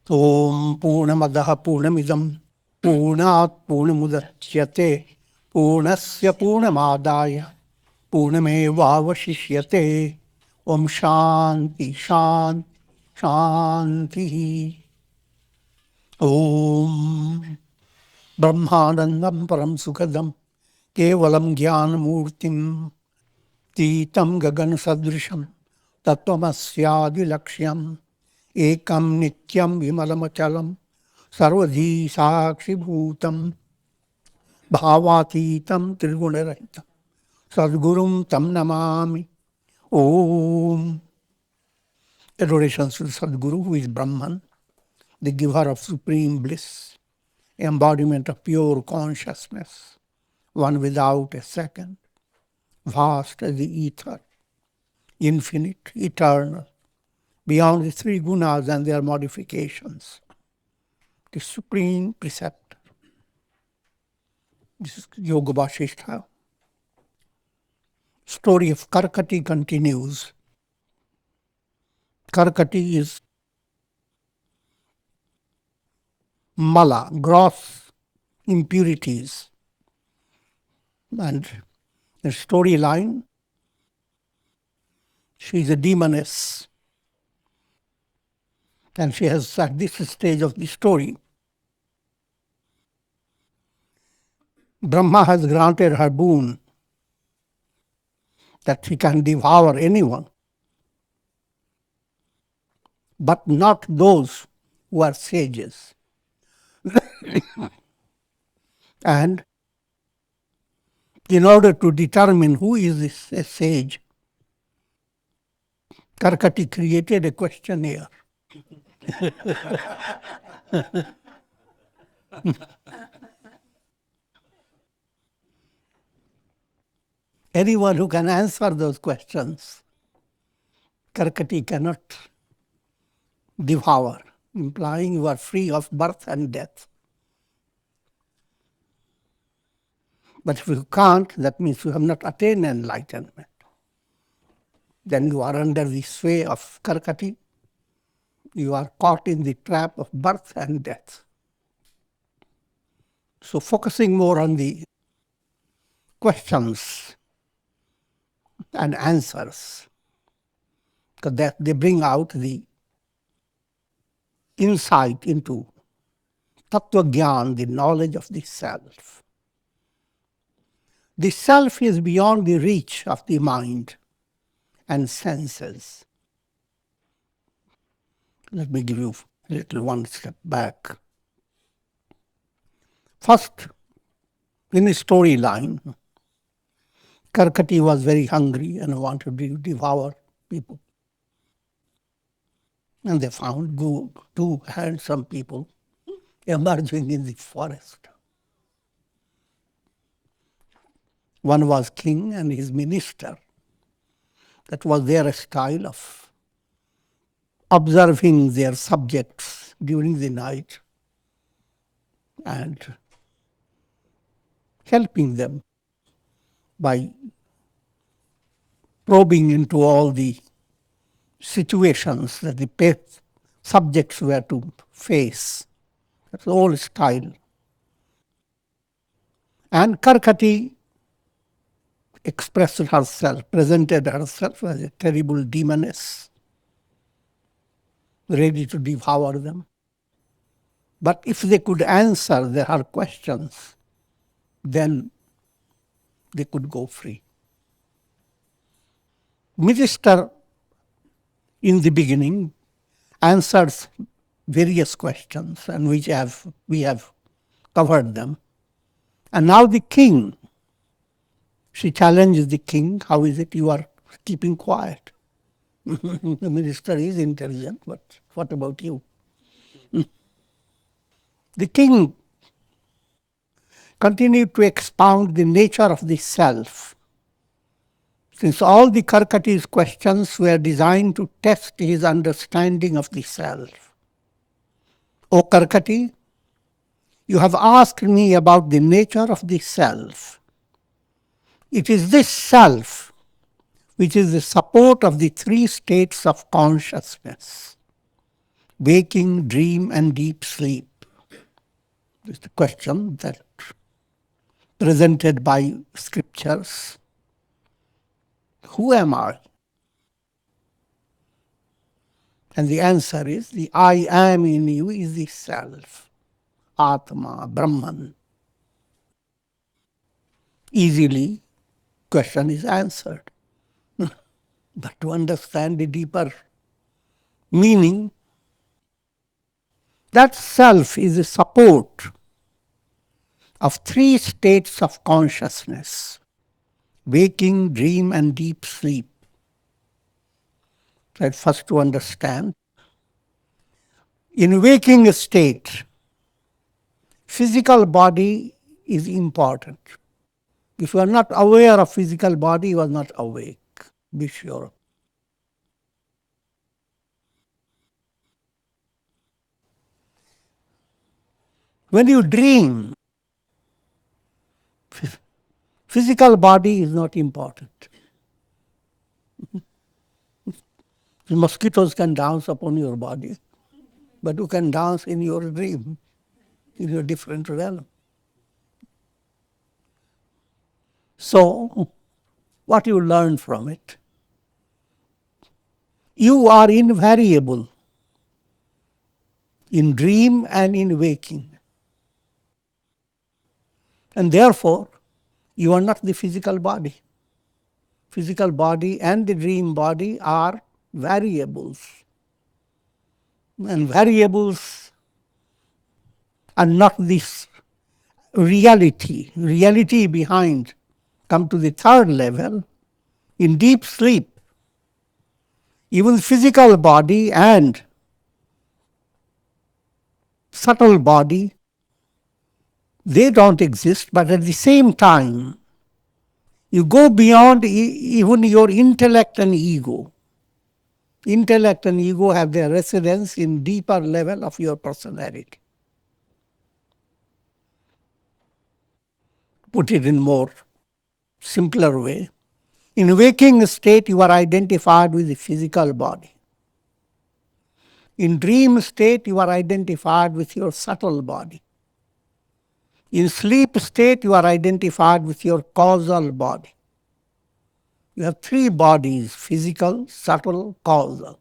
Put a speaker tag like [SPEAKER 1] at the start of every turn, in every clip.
[SPEAKER 1] Om Purnamadaha Purnamidam Purnat Purnamudachyate Purnasya Purnamadaya Purnamevavashishyate. Om Shanti Shanti Shanti. Om Brahmanandam Param Sukhadam Kevalam Jnanamurtim Titam Gagan Sadrisham Tattvamasyaadi Lakshyam Ekam Nityam Vimalamachalam Sarvadhi Sakshi Bhutam Bhavatitam Trigunarahitam Sadgurum Tam Namami. Om. Adorations to Sadguru, who is Brahman, the giver of supreme bliss, embodiment of pure consciousness, one without a second, vast as the ether, infinite, eternal, beyond the three gunas and their modifications, the supreme preceptor. This is Yoga Vasishtha. Story of Karkati continues. Karkati is mala, gross impurities. And the storyline, she is a demoness. And she has, at this stage of the story, Brahma has granted her boon that she can devour anyone, but not those who are sages. And in order to determine who is this a sage, Karkati created a questionnaire. Anyone who can answer those questions, Karkati cannot devour, implying you are free of birth and death. But if you can't, that means you have not attained enlightenment. Then you are under the sway of Karkati. You are caught in the trap of birth and death. So focusing more on the questions and answers, because that they bring out the insight into Tattva Gyan, the knowledge of the self. The self is beyond the reach of the mind and senses. Let me give you a little one step back. First, in the storyline, Karkati was very hungry and wanted to devour people. And they found two handsome people emerging in the forest. One was king and his minister. That was their style of observing their subjects during the night and helping them by probing into all the situations that the subjects were to face. That's the old style. And Karkati expressed herself, presented herself as a terrible demoness, ready to devour them. But if they could answer her questions, then they could go free. Minister, in the beginning, answers various questions, and we have covered them. And now the king, she challenges the king, how is it you are keeping quiet? The minister is intelligent, but what about you? The king continued to expound the nature of the self. Since all the Karkati's questions were designed to test his understanding of the self. O Karkati, you have asked me about the nature of the self. It is this self which is the support of the three states of consciousness. waking, dream, and deep sleep. This is the question that presented by scriptures. Who am I? And the answer is the I am in you is the self, Atma, Brahman. Easily, question is answered. But to understand the deeper meaning, that self is the support of three states of consciousness: waking, dream, and deep sleep. That first to understand. In waking state, physical body is important. If you are not aware of physical body, you are not awake. Be sure. When you dream, physical body is not important. The mosquitoes can dance upon your body, but you can dance in your dream, in your different realm. So, what you learn from it? You are invariable in dream and in waking. And therefore, you are not the physical body. Physical body and the dream body are variables. And variables are not this reality. Reality behind. Come to the third level, in deep sleep. Even physical body and subtle body, they don't exist, but at the same time, you go beyond even your intellect and ego. Intellect and ego have their residence in deeper level of your personality. Put it in more simpler way. In waking state, you are identified with the physical body. In dream state, you are identified with your subtle body. In sleep state, you are identified with your causal body. You have three bodies: physical, subtle, causal.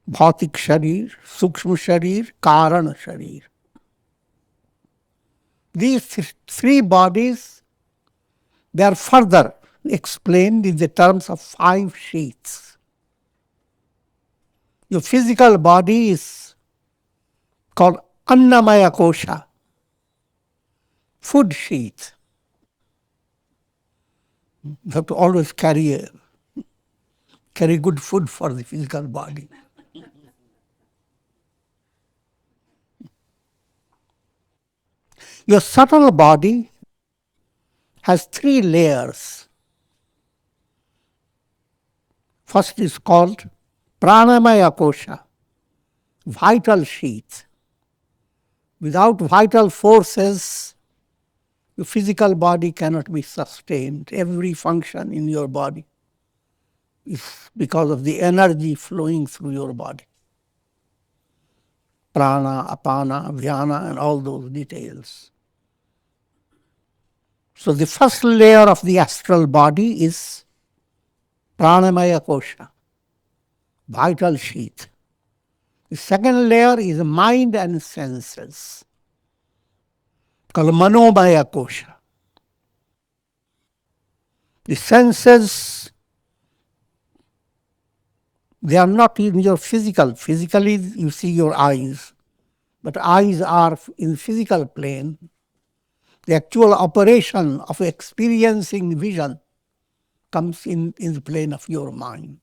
[SPEAKER 1] Bhautik Sharir, Sukshma Sharir, Karan Sharir. These three bodies, they are further explained in the terms of 5 sheaths. Your physical body is called Annamaya Kosha, food sheath. You have to always carry good food for the physical body. Your subtle body has 3 layers. First is called Pranamaya Kosha, vital sheath. Without vital forces, your physical body cannot be sustained. Every function in your body is because of the energy flowing through your body. Prana, apana, vyana, and all those details. So the first layer of the astral body is Pranamaya Kosha, vital sheath. The second layer is mind and senses, called Manomaya Kosha. The senses, they are not in your physical. Physically, you see your eyes, but eyes are in physical plane. The actual operation of experiencing vision comes in the plane of your mind.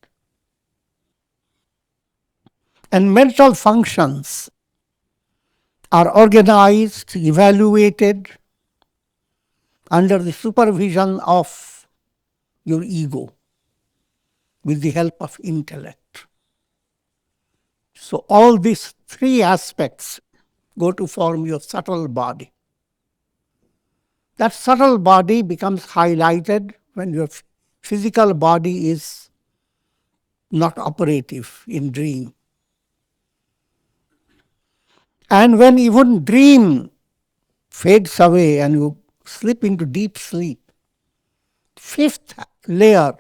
[SPEAKER 1] And mental functions are organized, evaluated under the supervision of your ego with the help of intellect. So all these 3 aspects go to form your subtle body. That subtle body becomes highlighted when your physical body is not operative in dream. And when even dream fades away and you slip into deep sleep, fifth layer,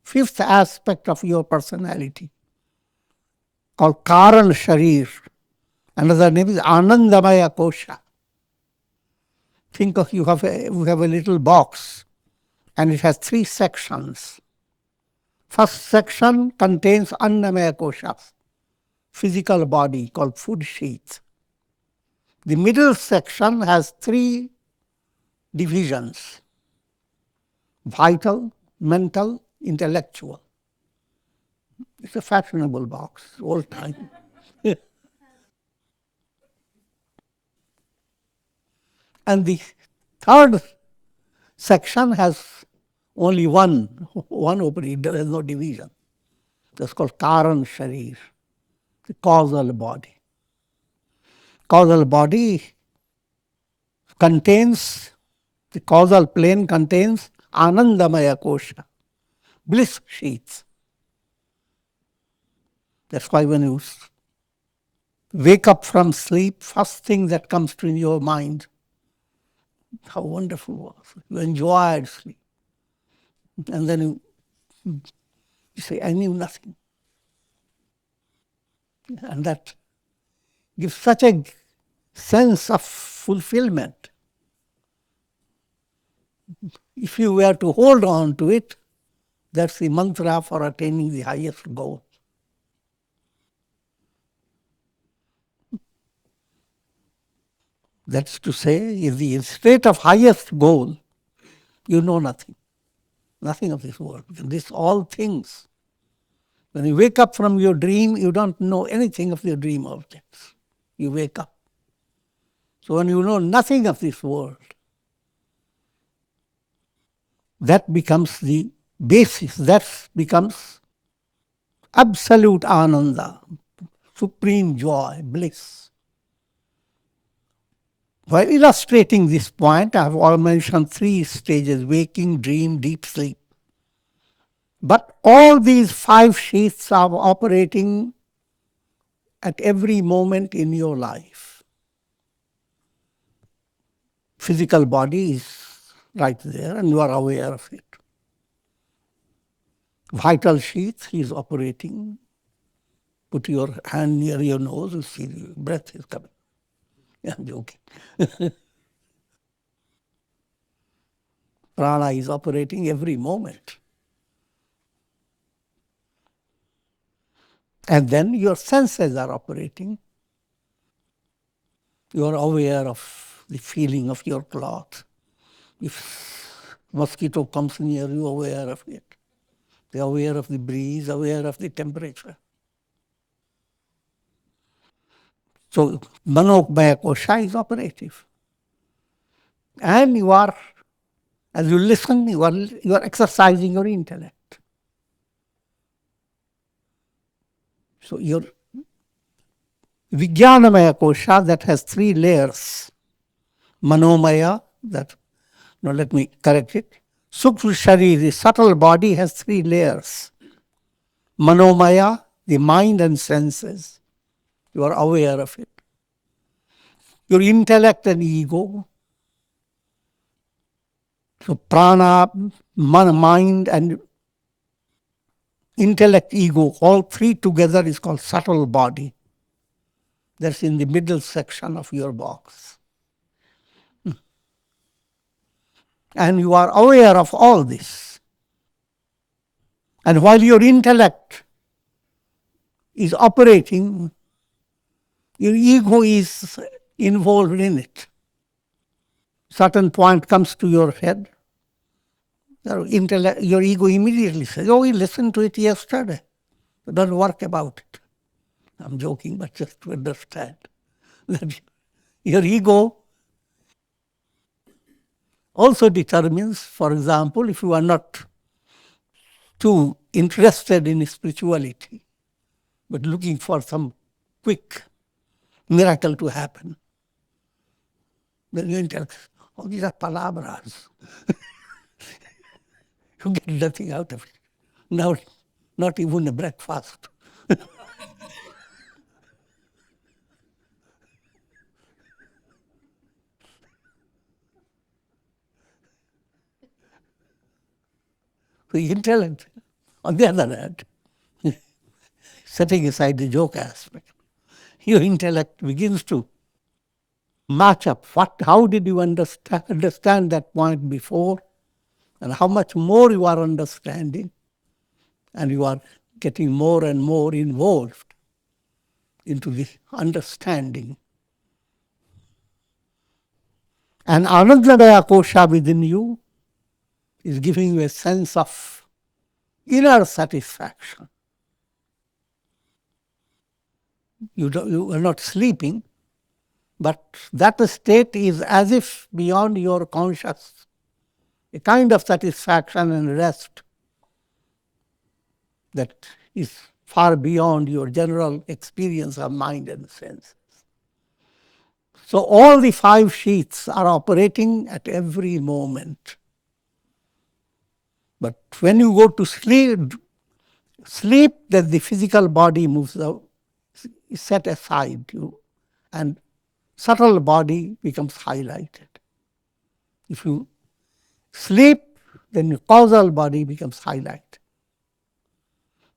[SPEAKER 1] fifth aspect of your personality, called Karan Sharir, another name is Anandamaya Kosha. Think of you have a little box and it has 3 sections. First section contains Annamaya Kosha, physical body called food sheath. The middle section has 3 divisions: vital, mental, intellectual. It's a fashionable box, old time. And the third section has only one opening. There is no division. That's called Karan Sharir, the causal body. Causal body contains, the causal plane contains Anandamaya Kosha, bliss sheaths. That's why when you wake up from sleep, first thing that comes to your mind, how wonderful it was. You enjoyed sleep. And then you say, I knew nothing. And that gives such a sense of fulfillment. If you were to hold on to it, that's the mantra for attaining the highest goal. That's to say, in the state of highest goal, you know nothing. Nothing of this world. This all things. When you wake up from your dream, you don't know anything of your dream objects. You wake up. So when you know nothing of this world, that becomes the basis, that becomes absolute ananda, supreme joy, bliss. While illustrating this point, I have all mentioned 3 stages: waking, dream, deep sleep. But all these 5 sheaths are operating at every moment in your life. Physical body is right there and you are aware of it. Vital sheath is operating. Put your hand near your nose, you see the breath is coming. Yeah, I'm joking. Prana is operating every moment. And then your senses are operating. You are aware of the feeling of your cloth. If mosquito comes near you, aware of it. They are aware of the breeze, aware of the temperature. So Manokmaya Kosha is operative. And you are, as you listen, you are exercising your intellect. So your Vijnanamaya Kosha, that has 3 layers. Manomaya, that, no, let me correct it. Sukshma Sharir, the subtle body, has 3 layers. Manomaya, the mind and senses. You are aware of it. Your intellect and ego. So prana, mind and intellect, ego, all 3 together is called subtle body. That's in the middle section of your box. And you are aware of all this. And while your intellect is operating, your ego is involved in it. Certain point comes to your head, your ego immediately says, oh, we listened to it yesterday. Don't work about it. I'm joking, but just to understand that your ego also determines, for example, if you are not too interested in spirituality, but looking for some quick miracle to happen, then you tell, oh, these are palabras. You get nothing out of it. Now, not even a breakfast. The intellect, on the other hand, setting aside the joke aspect, your intellect begins to match up. How did you understand that point before, and how much more you are understanding, and you are getting more and more involved into this understanding. And Anandamaya Kosha within you is giving you a sense of inner satisfaction. You are not sleeping, but that state is as if beyond your conscious, a kind of satisfaction and rest that is far beyond your general experience of mind and sense. So all the five sheaths are operating at every moment. But when you go to sleep that the physical body moves out, is set aside, and subtle body becomes highlighted. If you sleep, then your causal body becomes highlighted.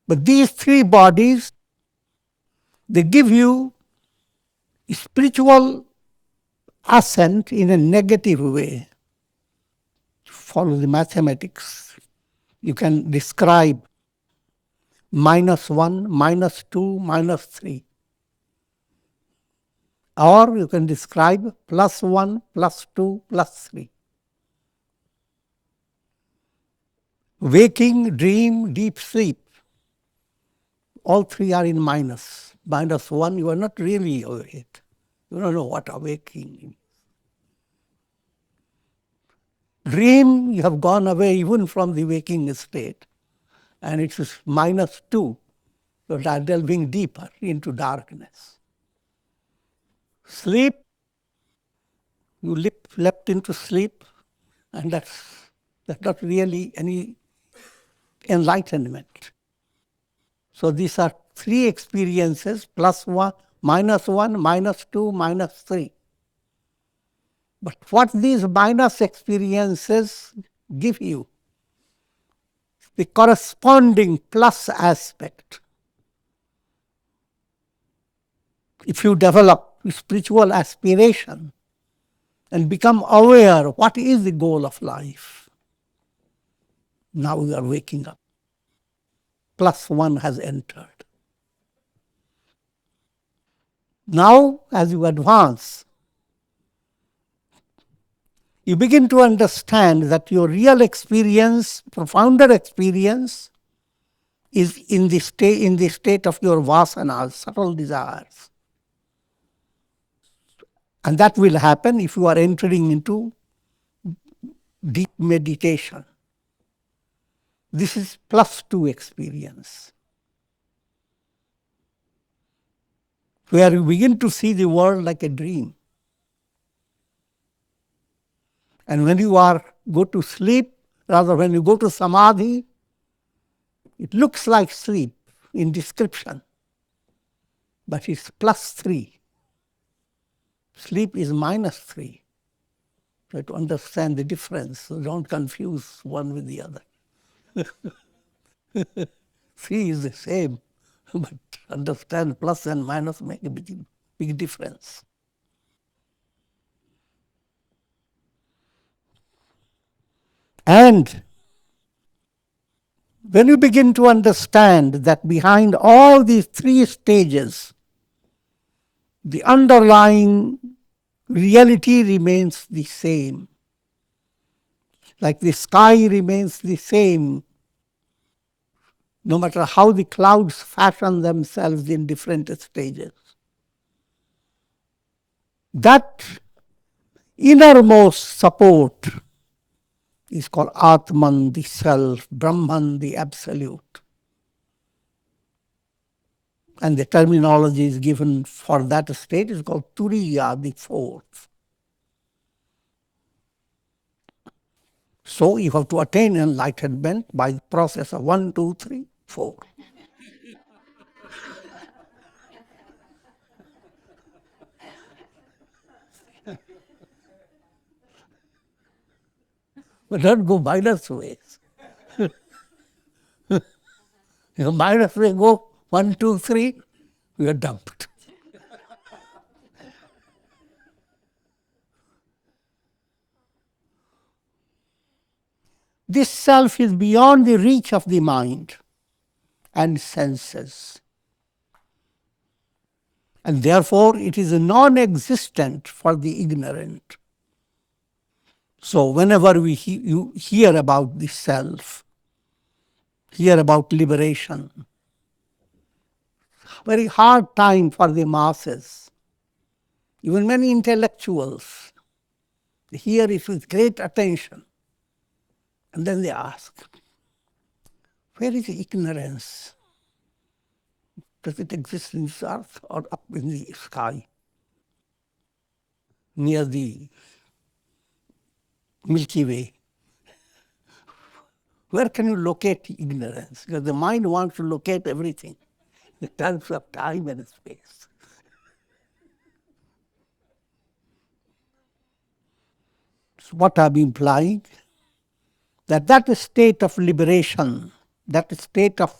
[SPEAKER 1] But these three bodies, they give you spiritual ascent in a negative way. Follow the mathematics. You can describe -1, -2, -3. Or you can describe +1, +2, +3. Waking, dream, deep sleep. All three are in minus. -1, you are not really awake. You don't know what awaking is. Dream, you have gone away even from the waking state. And it is -2. You are delving deeper into darkness. Sleep, you leapt into sleep, and that's not really any enlightenment. So these are three experiences, +1, -1, -2, -3. But what these minus experiences give you, the corresponding plus aspect. If you develop spiritual aspiration and become aware what is the goal of life, now you are waking up. +1 has entered. Now, as you advance, you begin to understand that your real experience, profounder experience, is in the state of your vasanas, subtle desires. And that will happen if you are entering into deep meditation. This is +2 experience, where you begin to see the world like a dream. And when you go to sleep, rather when you go to samadhi, it looks like sleep in description, but it's +3. Sleep is -3. Try to understand the difference, so don't confuse one with the other. 3 is the same, but understand plus and minus make a big difference. And when you begin to understand that behind all these three stages, the underlying reality remains the same. Like the sky remains the same, no matter how the clouds fashion themselves in different stages. That innermost support is called Atman, the self, Brahman, the absolute. And the terminology is given for that state is called Turiya, the fourth. So you have to attain enlightenment by the process of 1, 2, 3. 4. But don't go minus ways. You minus way go 1, 2, 3, you are dumped. This self is beyond the reach of the mind and senses. And therefore it is non-existent for the ignorant. So whenever you hear about the self, hear about liberation, very hard time for the masses, even many intellectuals, they hear it with great attention. And then they ask, where is the ignorance? Does it exist in this earth or up in the sky, near the Milky Way? Where can you locate ignorance? Because the mind wants to locate everything in terms of time and space. So what I'm implying? That state of liberation, that state of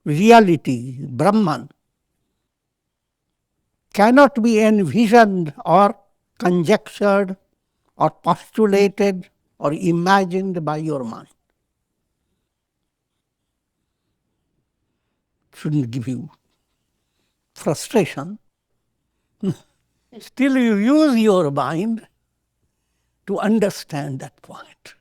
[SPEAKER 1] reality, Brahman, cannot be envisioned or conjectured or postulated or imagined by your mind. Shouldn't give you frustration. Still you use your mind to understand that point.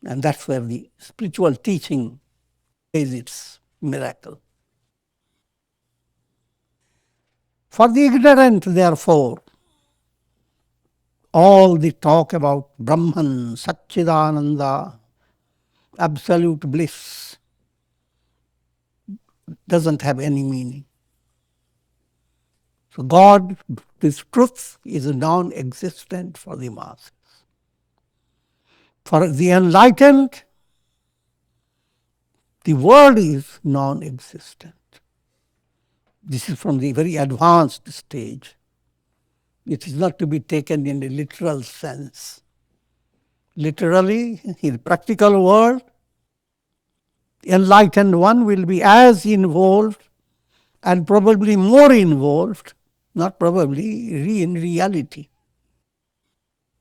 [SPEAKER 1] And that's where the spiritual teaching is its miracle. For the ignorant, therefore, all the talk about Brahman, Satchidananda, absolute bliss, doesn't have any meaning. So God, this truth, is non-existent for the masses. For the enlightened, the world is non-existent. This is from the very advanced stage. It is not to be taken in a literal sense. Literally, in the practical world, the enlightened one will be as involved and probably more involved, not probably, in reality,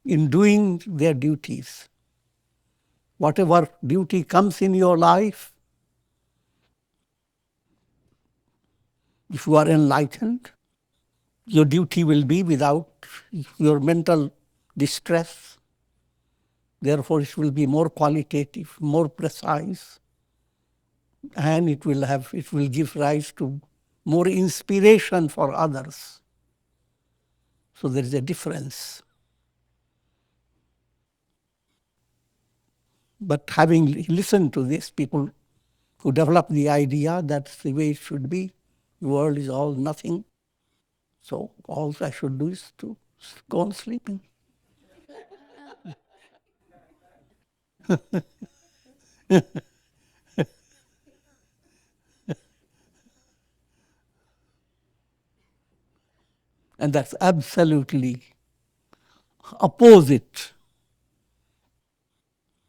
[SPEAKER 1] in doing their duties. Whatever duty comes in your life, if you are enlightened, your duty will be without your mental distress. Therefore, it will be more qualitative, more precise, and it will give rise to more inspiration for others. So there is a difference. But having listened to this, people who develop the idea that's the way it should be, the world is all nothing. So all I should do is to go on sleeping. And that's absolutely opposite,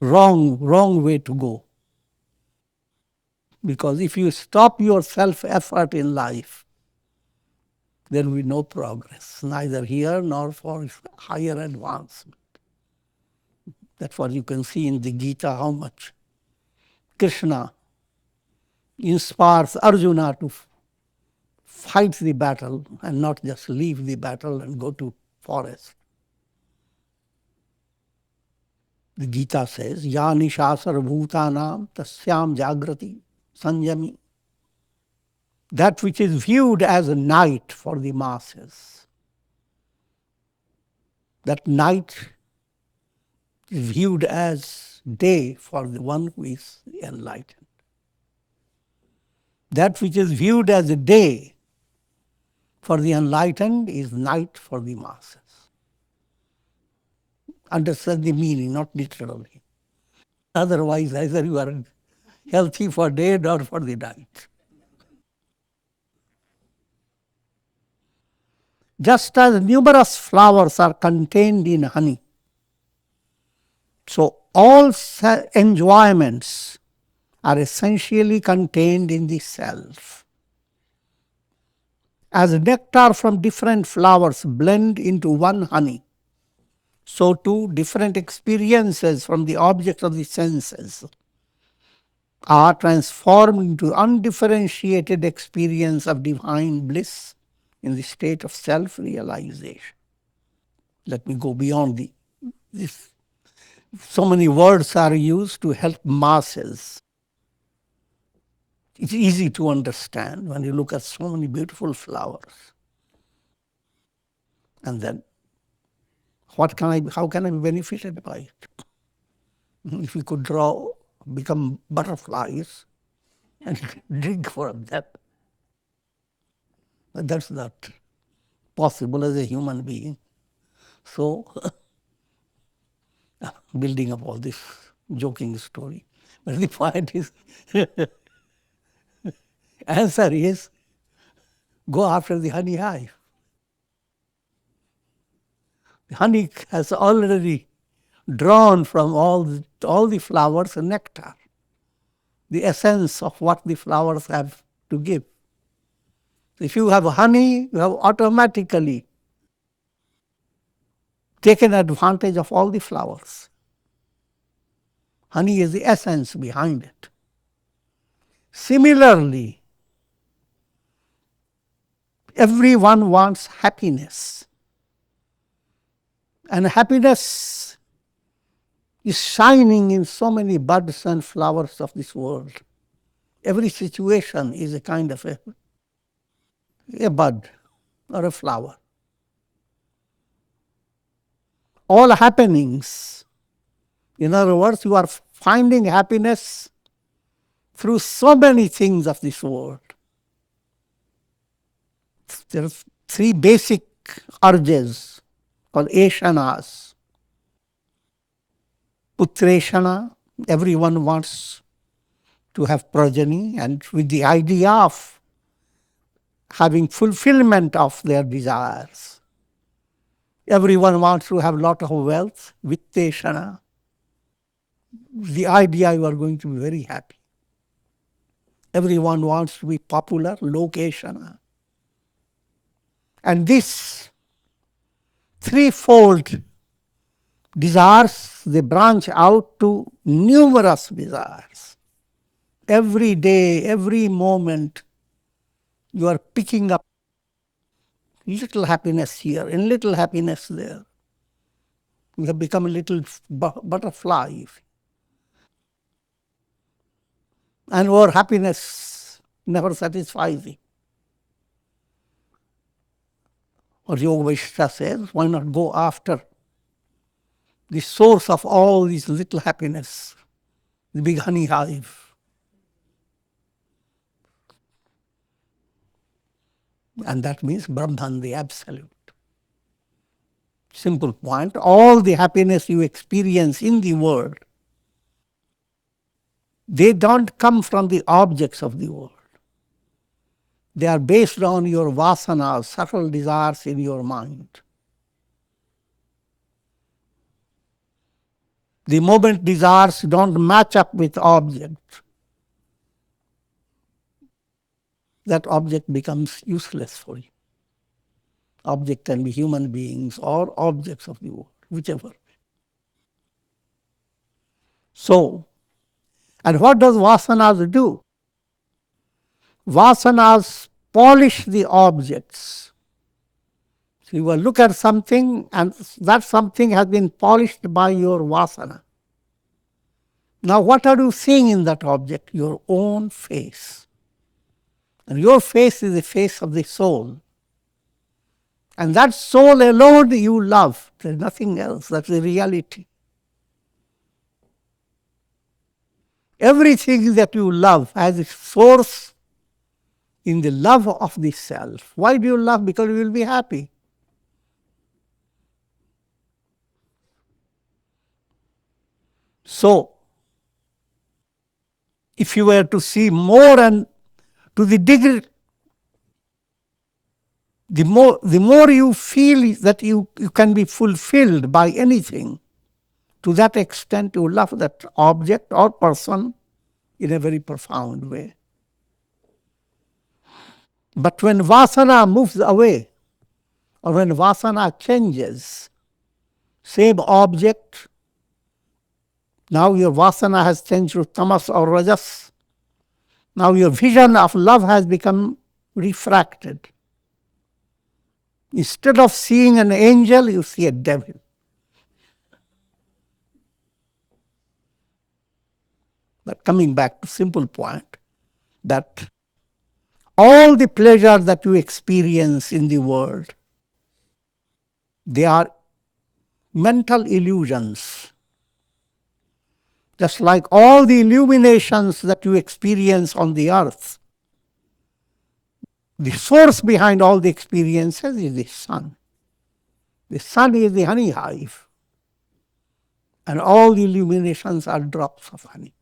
[SPEAKER 1] wrong way to go. Because if you stop your self-effort in life, there will be no progress, neither here nor for higher advancement. That's what you can see in the Gita, how much Krishna inspires Arjuna to fight the battle and not just leave the battle and go to forest. The Gita says, Ya nishasar bhutanam tasyam jagrati sanjami. That which is viewed as a night for the masses, that night is viewed as day for the one who is enlightened. That which is viewed as a day for the enlightened is night for the masses. Understand the meaning, not literally. Otherwise, either you are healthy for day or for the night. Just as numerous flowers are contained in honey, so all enjoyments are essentially contained in the self. As nectar from different flowers blend into one honey, so too different experiences from the objects of the senses are transformed into undifferentiated experience of divine bliss in the state of self-realization. Let me go beyond this. So many words are used to help masses. It's easy to understand when you look at so many beautiful flowers. And then, how can I be benefited by it? If we could become butterflies and drink from them, but that's not possible as a human being. So, building up all this joking story. But the point is, answer is, go after the honey hive. The honey has already drawn from all the flowers nectar, the essence of what the flowers have to give. If you have honey, you have automatically taken advantage of all the flowers. Honey is the essence behind it. Similarly, everyone wants happiness. And happiness is shining in so many buds and flowers of this world. Every situation is a kind of a bud or a flower. All happenings, in other words, you are finding happiness through so many things of this world. There are three basic urges called eshanas. Putreshana, everyone wants to have progeny, and with the idea of having fulfillment of their desires. Everyone wants to have a lot of wealth, vitteshana. The idea you are going to be very happy. Everyone wants to be popular, lokeshana. And this threefold desires, they branch out to numerous desires. Every day, every moment, you are picking up little happiness here and little happiness there. You have become a little butterfly. And our happiness never satisfies you. Or Yoga Vaishnava says, why not go after the source of all these little happiness, the big honey hive? And that means Brahman, the Absolute. Simple point, all the happiness you experience in the world, they don't come from the objects of the world. They are based on your vasanas, subtle desires in your mind. The moment desires don't match up with object, that object becomes useless for you. Object can be human beings or objects of the world, whichever. So, and what does vasanas do? Vasanas polish the objects. So you will look at something and that something has been polished by your vasana. Now what are you seeing in that object? Your own face. And your face is the face of the soul. And that soul alone you love. There's nothing else. That's the reality. Everything that you love has its source in the love of the self. Why do you love? Because you will be happy. So, if you were to see more and to the degree, the more you feel that you can be fulfilled by anything, to that extent you love that object or person in a very profound way. But when vasana moves away, or when vasana changes, same object, now your vasana has changed to tamas or rajas. Now your vision of love has become refracted. Instead of seeing an angel, you see a devil. But coming back to simple point, that all the pleasure that you experience in the world, they are mental illusions. Just like all the illuminations that you experience on the earth, the source behind all the experiences is the sun. The sun is the honey hive, and all the illuminations are drops of honey.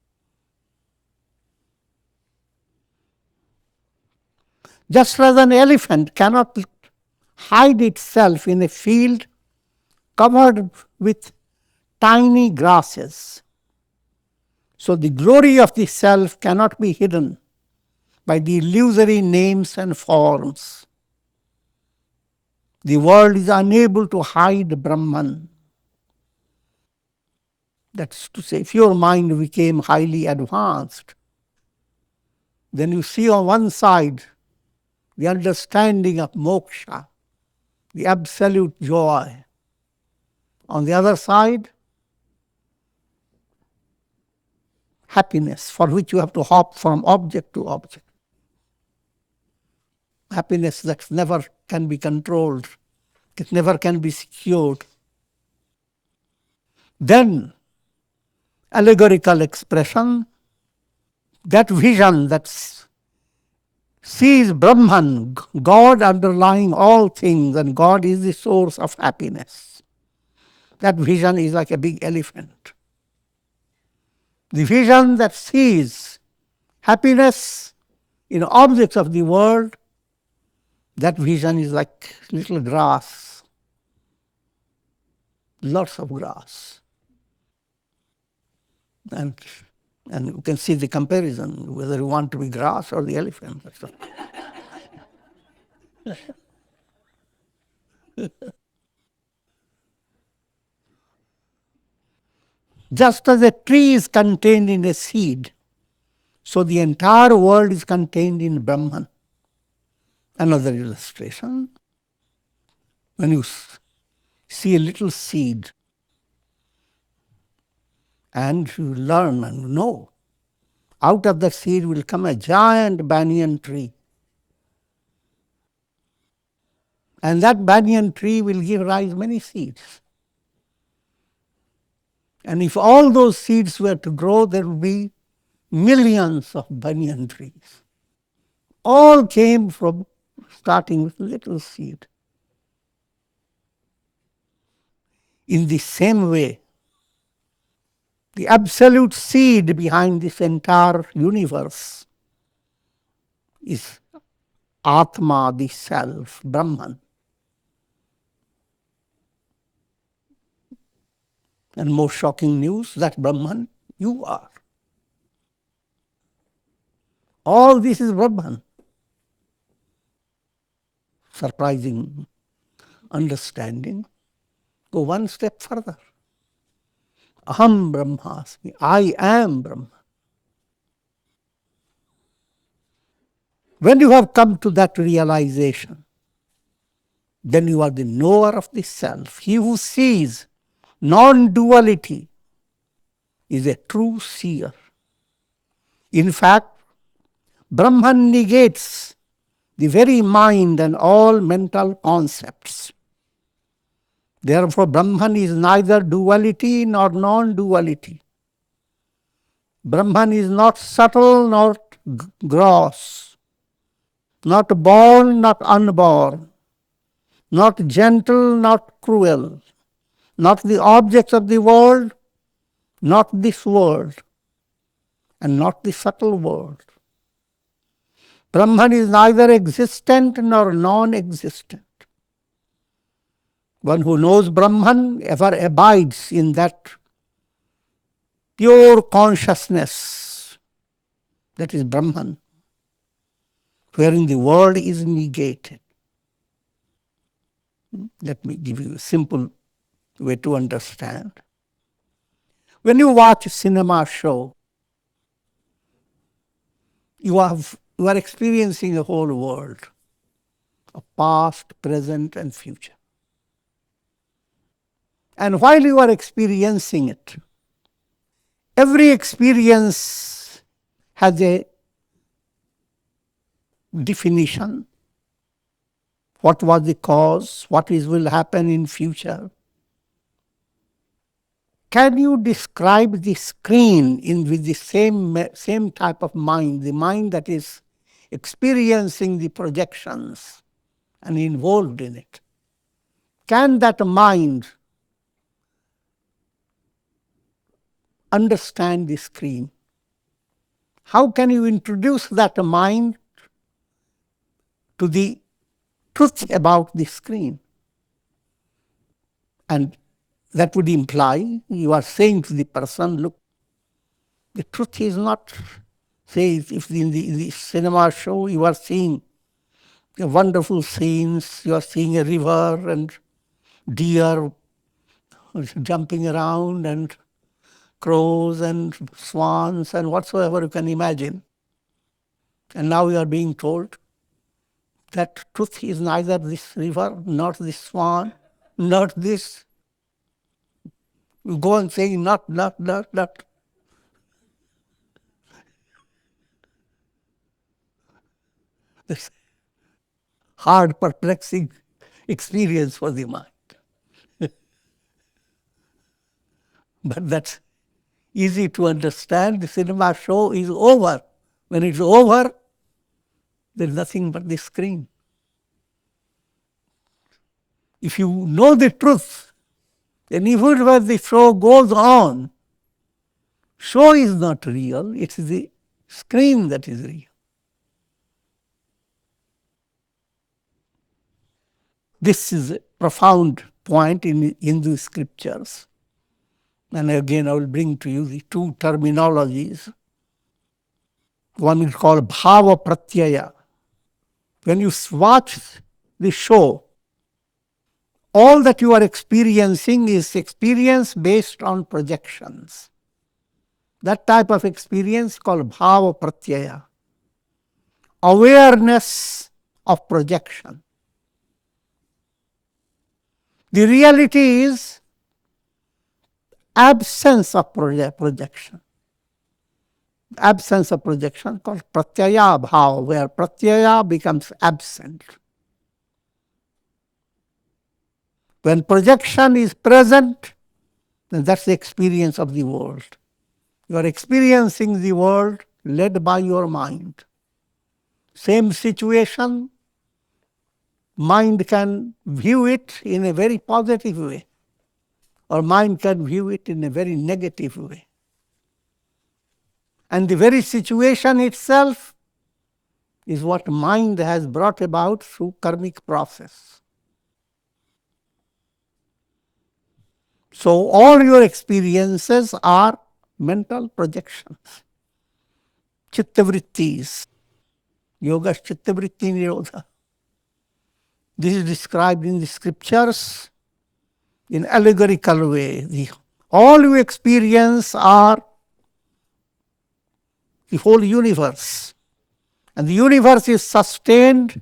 [SPEAKER 1] Just as an elephant cannot hide itself in a field covered with tiny grasses, so the glory of the self cannot be hidden by the illusory names and forms. The world is unable to hide Brahman. That's to say, if your mind became highly advanced, then you see on one side the understanding of moksha, the absolute joy. On the other side, happiness, for which you have to hop from object to object. Happiness that never can be controlled, it never can be secured. Then, allegorical expression, that vision that sees Brahman, God underlying all things, and God is the source of happiness. That vision is like a big elephant. The vision that sees happiness in objects of the world, that vision is like little grass, lots of grass. And you can see the comparison, whether you want to be grass or the elephant. Just as a tree is contained in a seed, so the entire world is contained in Brahman. Another illustration, when you see a little seed and you learn and know, out of the seed will come a giant banyan tree. And that banyan tree will give rise many seeds. And if all those seeds were to grow, there would be millions of banyan trees. All came from starting with a little seed. In the same way, the absolute seed behind this entire universe is Atma, the self, Brahman. And most shocking news, that Brahman you are. All this is Brahman. Surprising understanding. Go one step further. Aham Brahmasmi. I am Brahman. When you have come to that realization, then you are the knower of the self. He who sees non-duality is a true seer. In fact, Brahman negates the very mind and all mental concepts. Therefore, Brahman is neither duality nor non-duality. Brahman is not subtle nor gross, not born, not unborn, not gentle, not cruel, not the objects of the world, not this world. and not the subtle world. Brahman is neither existent nor non-existent. One who knows Brahman ever abides in that pure consciousness that is Brahman, wherein the world is negated. Let me give you a simple way to understand. When you watch a cinema show, you are experiencing a whole world of past, present, and future. And while you are experiencing it, every experience has a definition. What was the cause? What will happen in future? Can you describe the screen with the same type of mind, the mind that is experiencing the projections and involved in it? Can that mind understand the screen? How can you introduce that mind to the truth about the screen? And that would imply you are saying to the person, look, the truth is not, say, if in the cinema show you are seeing wonderful scenes, you are seeing a river and deer jumping around and crows and swans and whatsoever you can imagine. And now you are being told that truth is neither this river, not this swan, not this. You go on saying not. This hard, perplexing experience for the mind. But that's easy to understand. The cinema show is over. When it's over, there's nothing but the screen. If you know the truth, then even when the show goes on, show is not real, it's the screen that is real. This is a profound point in the scriptures. And again, I will bring to you the two terminologies. One is called bhava pratyaya. When you watch the show, all that you are experiencing is experience based on projections. That type of experience called bhava pratyaya. Awareness of projection. The reality is absence of projection. Absence of projection called pratyaya bhava, where pratyaya becomes absent. When projection is present, then that's the experience of the world. You are experiencing the world led by your mind. Same situation, mind can view it in a very positive way, or mind can view it in a very negative way. And the very situation itself is what mind has brought about through karmic process. So all your experiences are mental projections, chittavrittis, yoga chittavritti nirodha. This is described in the scriptures in allegorical way. All you experience are the whole universe. And the universe is sustained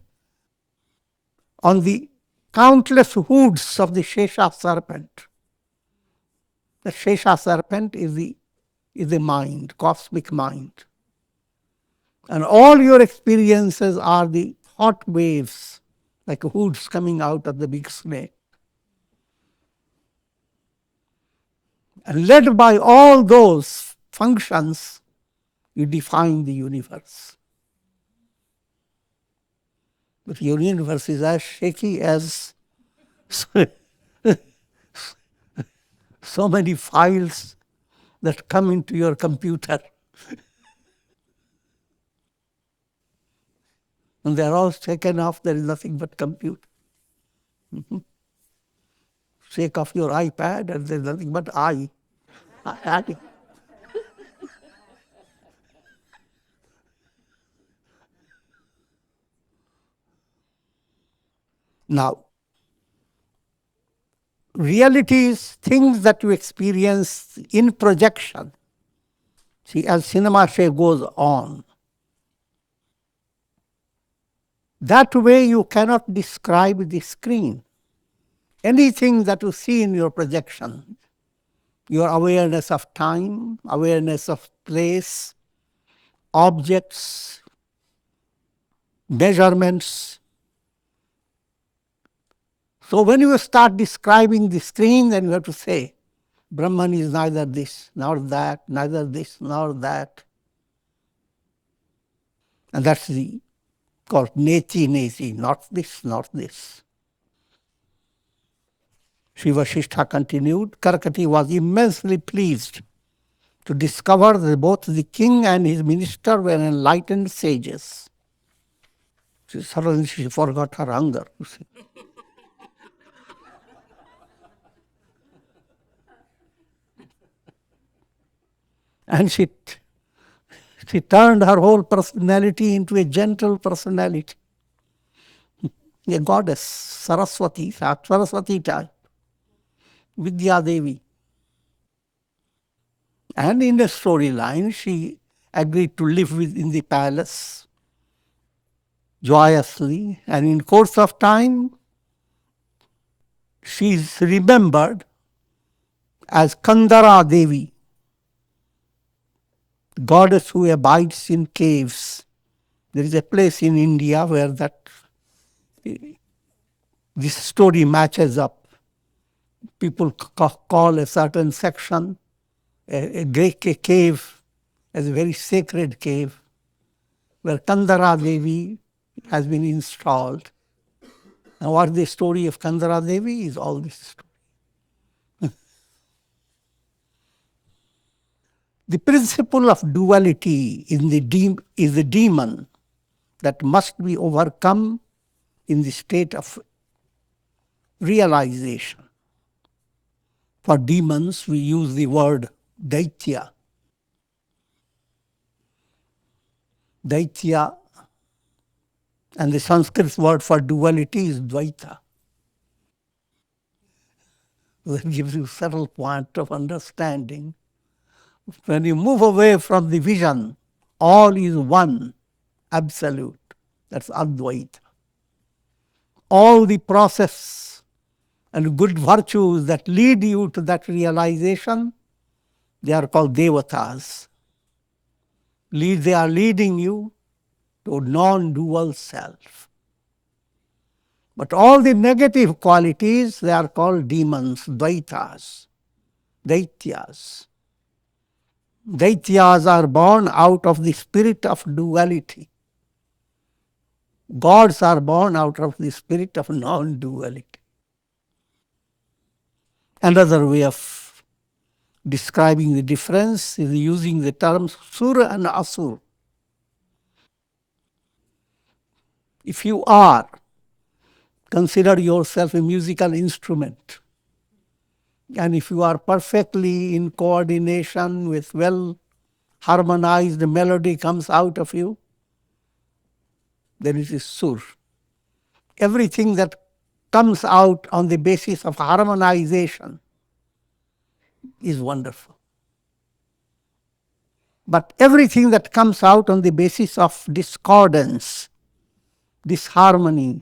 [SPEAKER 1] on the countless hoods of the Shesha serpent. The Shesha serpent is the mind, cosmic mind. And all your experiences are the thought waves, like hoods coming out of the big snake. And led by all those functions, you define the universe. But your universe is as shaky as so many files that come into your computer. When they are all taken off, there is nothing but compute. Take off your iPad and there is nothing but I. Now, reality is things that you experience in projection. See, as cinema say goes on, that way you cannot describe the screen. Anything that you see in your projection, your awareness of time, awareness of place, objects, measurements. So when you start describing the screen, then you have to say, Brahman is neither this, nor that, neither this, nor that. And that's the called neti neti, not this, not this. Sri Vasishtha continued, Karakati was immensely pleased to discover that both the king and his minister were enlightened sages. Suddenly she forgot her hunger. You see. And she turned her whole personality into a gentle personality. A goddess, Saraswati type, Vidya Devi. And in the storyline, she agreed to live in the palace joyously. And in course of time, she is remembered as Kandara Devi, goddess who abides in caves. There is a place in India where this story matches up. People call a certain section a great cave as a very sacred cave where Kandara Devi has been installed. Now what the story of Kandara Devi is all this story. The principle of duality is the demon that must be overcome in the state of realization. For demons, we use the word Daitya. Daitya, and the Sanskrit word for duality is Dvaita. That gives you a subtle point of understanding. When you move away from the vision, all is one, absolute. That's Advaita. All the process and good virtues that lead you to that realization, they are called devatas. They are leading you to non-dual self. But all the negative qualities, they are called demons, dvaitas, daityas. Daityas are born out of the spirit of duality. Gods are born out of the spirit of non-duality. Another way of describing the difference is using the terms sur and asur. If you are, consider yourself a musical instrument. And if you are perfectly in coordination with well harmonized melody comes out of you, then it is sur. Everything that comes out on the basis of harmonization is wonderful. But everything that comes out on the basis of discordance, disharmony,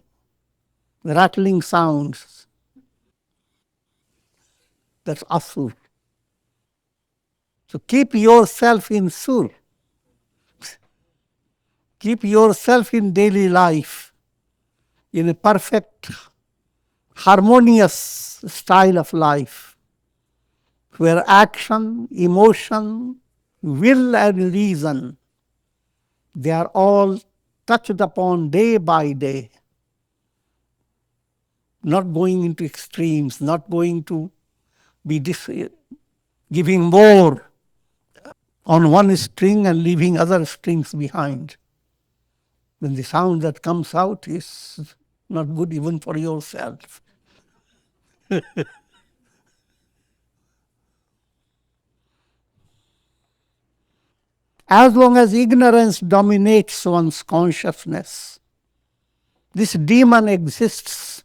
[SPEAKER 1] rattling sounds, that's asur. So keep yourself in sur. Keep yourself in daily life in a perfect, harmonious style of life, where action, emotion, will and reason, they are all touched upon day by day. Not going into extremes, not going to be giving more on one string and leaving other strings behind. then the sound that comes out is not good even for yourself. As long as ignorance dominates one's consciousness, this demon exists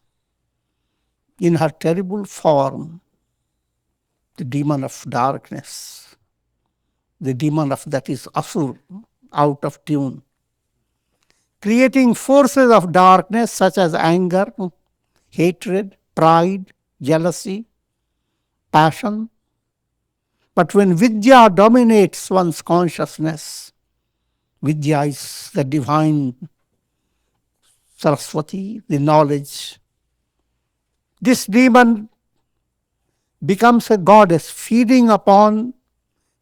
[SPEAKER 1] in her terrible form, the demon of darkness, the demon of that is asur, out of tune, creating forces of darkness such as anger, hatred, pride, jealousy, passion. But when Vidya dominates one's consciousness, Vidya is the divine Saraswati, the knowledge. This demon becomes a goddess feeding upon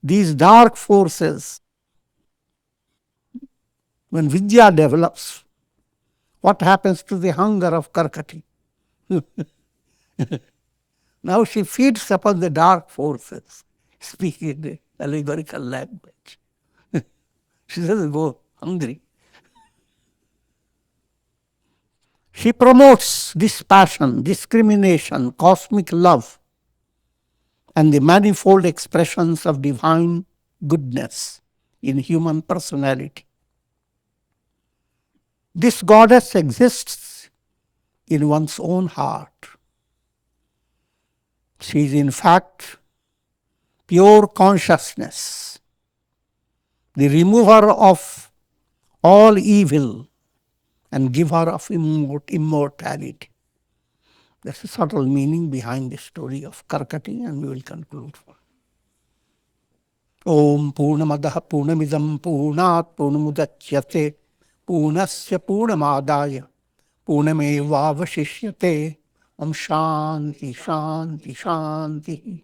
[SPEAKER 1] these dark forces. When Vidya develops, what happens to the hunger of Karkati? Now she feeds upon the dark forces, speaking the allegorical language. She doesn't go hungry. She promotes this passion, discrimination, cosmic love, and the manifold expressions of divine goodness in human personality. This goddess exists in one's own heart. She is in fact pure consciousness, the remover of all evil and giver of immortality. That's a subtle meaning behind the story of Karkati, and we will conclude. Om Purnamadaha Purnamidam Purnat Purnamudachyate Purnasya Purnamadaya Purnamevavashishyate. Om Shanti Shanti Shanti.